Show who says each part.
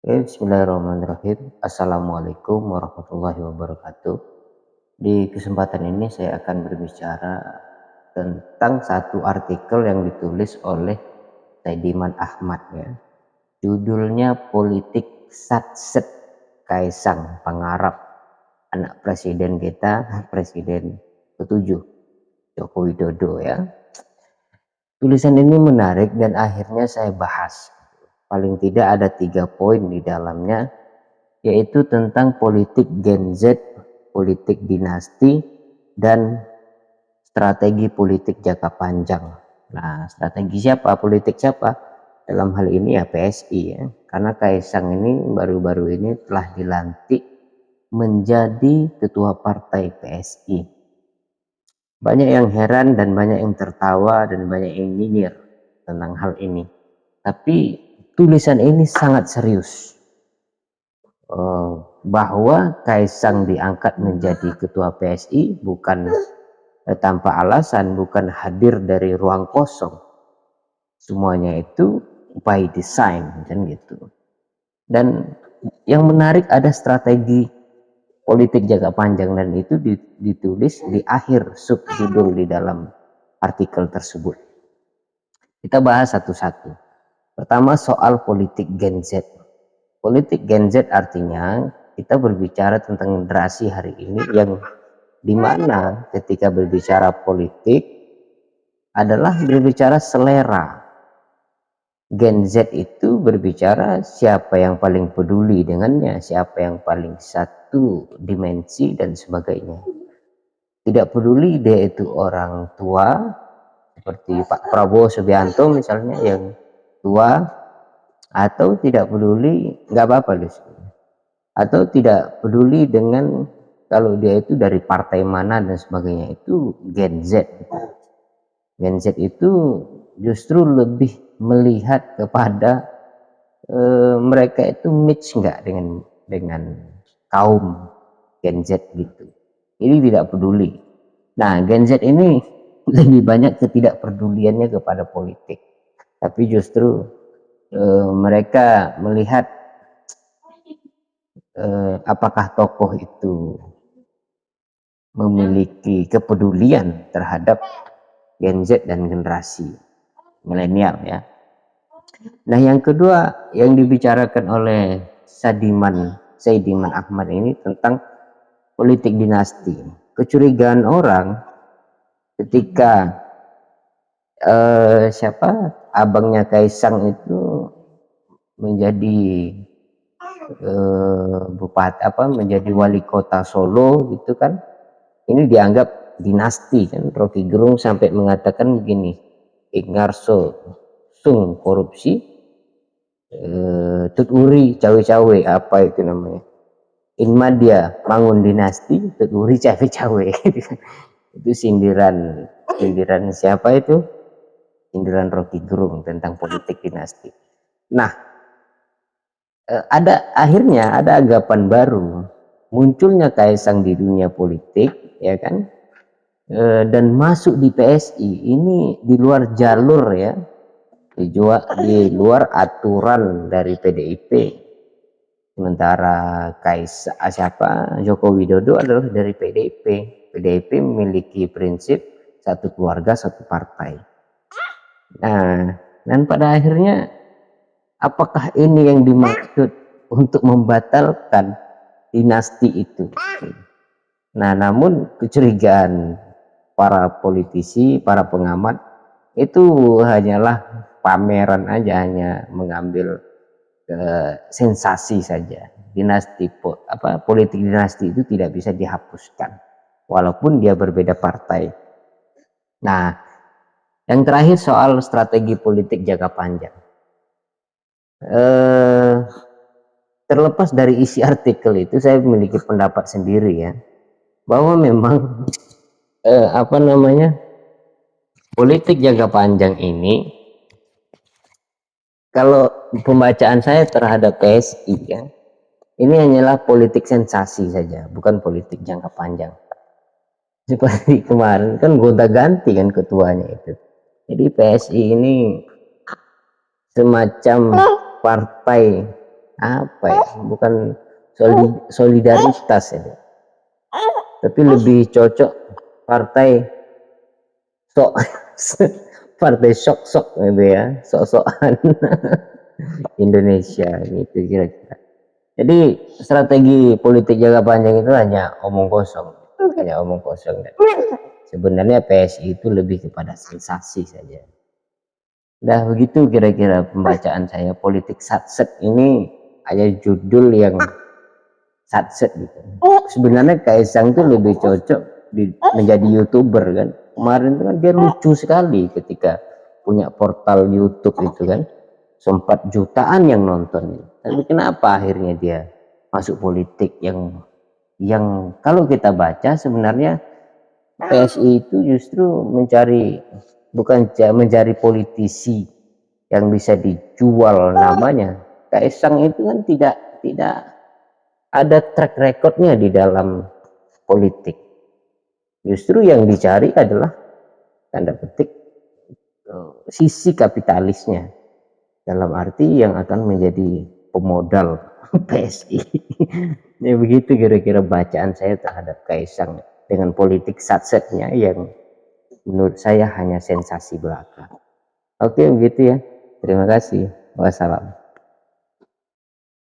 Speaker 1: Bismillahirrahmanirrahim. Assalamualaikum warahmatullahi wabarakatuh. Di kesempatan ini saya akan berbicara tentang satu artikel yang ditulis oleh Saidiman Ahmad ya. Judulnya Politik Satset Kaisang Pangarap anak presiden kita, presiden ketujuh Joko Widodo ya. Tulisan ini menarik dan akhirnya saya bahas. Paling tidak ada 3 poin di dalamnya, yaitu tentang politik Gen Z, politik dinasti, dan strategi politik jangka panjang. Nah, strategi siapa? Politik siapa? Dalam hal ini ya PSI ya. Karena Kaisang ini baru-baru ini telah dilantik menjadi ketua partai PSI. Banyak yang heran dan banyak yang tertawa dan banyak yang nyinyir tentang hal ini. Tapi tulisan ini sangat serius. Bahwa Kaisang diangkat menjadi ketua PSI bukan tanpa alasan, bukan hadir dari ruang kosong. Semuanya itu by design kan gitu. Dan yang menarik ada strategi politik jangka panjang, dan itu ditulis di akhir subjudul di dalam artikel tersebut. Kita bahas satu-satu. Pertama, soal politik Gen Z. Politik Gen Z artinya kita berbicara tentang generasi hari ini yang dimana ketika berbicara politik adalah berbicara selera. Gen Z itu berbicara siapa yang paling peduli dengannya, siapa yang paling satu dimensi dan sebagainya. Tidak peduli dia itu orang tua seperti Pak Prabowo Subianto misalnya yang tua, atau tidak peduli, nggak apa-apa loh, atau tidak peduli dengan kalau dia itu dari partai mana dan sebagainya. Itu Gen Z. Gen Z itu justru lebih melihat kepada mereka itu match nggak dengan kaum Gen Z gitu. Ini tidak peduli. Nah, Gen Z ini lebih banyak ketidakpeduliannya kepada politik, tapi justru mereka melihat apakah tokoh itu memiliki kepedulian terhadap Gen Z dan generasi milenial ya. Nah, yang kedua yang dibicarakan oleh Saidiman Ahmad ini tentang politik dinasti. Kecurigaan orang ketika abangnya Kaisang itu menjadi menjadi wali kota Solo gitu kan, ini dianggap dinasti kan. Rocky Gerung sampai mengatakan begini, Ingarso sung korupsi, tuturi cawe-cawe, apa itu namanya, Inmadia bangun dinasti, tuturi cawe-cawe. Itu sindiran siapa itu? Sindiran Rocky Gerung tentang politik dinasti. Nah, akhirnya ada anggapan baru, munculnya Kaisang di dunia politik ya kan, dan masuk di PSI ini di luar jalur ya, di luar aturan dari PDIP. Sementara Joko Widodo adalah dari PDIP. PDIP memiliki prinsip satu keluarga satu partai. Nah, dan pada akhirnya apakah ini yang dimaksud untuk membatalkan dinasti itu? Nah, namun kecurigaan para politisi, para pengamat itu hanyalah pameran aja, hanya mengambil sensasi saja. Politik dinasti itu tidak bisa dihapuskan walaupun dia berbeda partai. Nah, yang terakhir soal strategi politik jangka panjang. Terlepas dari isi artikel itu, saya memiliki pendapat sendiri ya, bahwa memang politik jangka panjang ini, kalau pembacaan saya terhadap PSI ya, ini hanyalah politik sensasi saja, bukan politik jangka panjang. Seperti kemarin kan gonta-ganti kan ketuanya itu. Jadi PSI ini semacam partai apa ya, bukan solidaritas ya, tapi lebih cocok partai sok partai sok-sok gitu ya, sok-sokan Indonesia gitu kira-kira. Jadi strategi politik jangka panjang itu hanya omong kosong, hanya omong kosong. Sebenarnya PSI itu lebih kepada sensasi saja. Nah begitu kira-kira pembacaan saya. Politik satset ini hanya judul yang satset gitu. Sebenarnya Kaisang itu lebih cocok menjadi YouTuber kan. Kemarin itu kan dia lucu sekali ketika punya portal YouTube itu kan. Sempat jutaan yang nonton. Tapi kenapa akhirnya dia masuk politik yang kalau kita baca sebenarnya PSI itu justru bukan mencari politisi yang bisa dijual namanya. Kaisang itu kan tidak ada track recordnya di dalam politik. Justru yang dicari adalah tanda petik sisi kapitalisnya, dalam arti yang akan menjadi pemodal PSI. Ya begitu kira-kira bacaan saya terhadap Kaisang dengan politik satsetnya yang menurut saya hanya sensasi belaka. Oke begitu ya, terima kasih, wassalam.